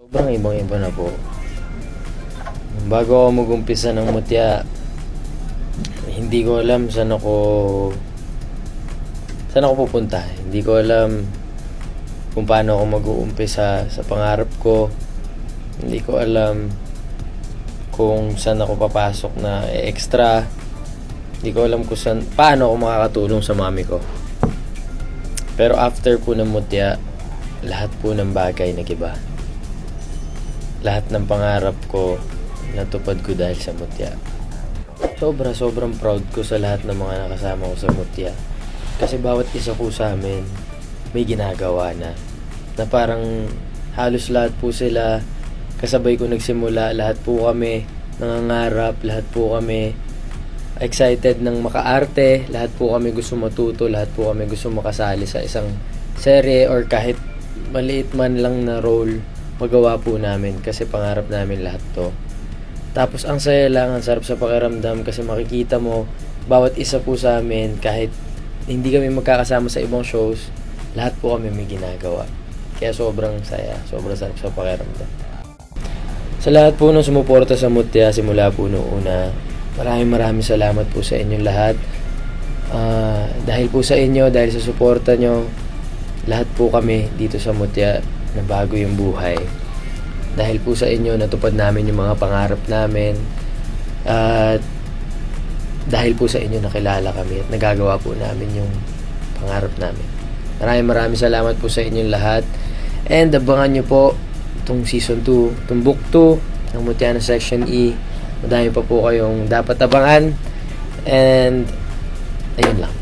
Sobrang ibang-iba na po. Bago ako mag-umpisa ng mutya, hindi ko alam saan ako pupunta. Hindi ko alam kung paano ako mag-uumpisa sa pangarap ko. Hindi ko alam kung saan ako papasok na extra. Hindi ko alam kung paano ako makakatulong sa mami ko. Pero after po ng mutya, lahat po ng bagay nag-iba. Lahat ng pangarap ko, natupad ko dahil sa mutya. Sobrang proud ko sa lahat ng mga nakasama ko sa mutya. Kasi bawat isa po sa amin, may ginagawa na. Na parang halos lahat po sila, kasabay ko nagsimula, lahat po kami nangangarap, lahat po kami excited ng makaarte, lahat po kami gusto matuto, lahat po kami gusto makasali sa isang serye or kahit maliit man lang na role, magawa po namin kasi pangarap namin lahat to. Tapos ang saya lang, ang sarap sa pakiramdam kasi makikita mo bawat isa po sa amin kahit hindi kami magkakasama sa ibang shows, lahat po kami may ginagawa. Kaya sobrang saya, sobrang sarap sa pakiramdam. Sa lahat po nung sumuporta sa mutya simula po noong una, maraming salamat po sa inyong lahat. Dahil po sa inyo, dahil sa suporta nyo, lahat po kami dito sa mutya na bago yung buhay. Dahil po sa inyo, natupad namin yung mga pangarap namin. At dahil po sa inyo, nakilala kami at nagagawa po namin yung pangarap namin. Maraming salamat po sa inyong lahat. And abangan nyo po itong season 2, itong book 2 ng Mutya na Section E. Madami pa po kayong dapat abangan. And ayun lang.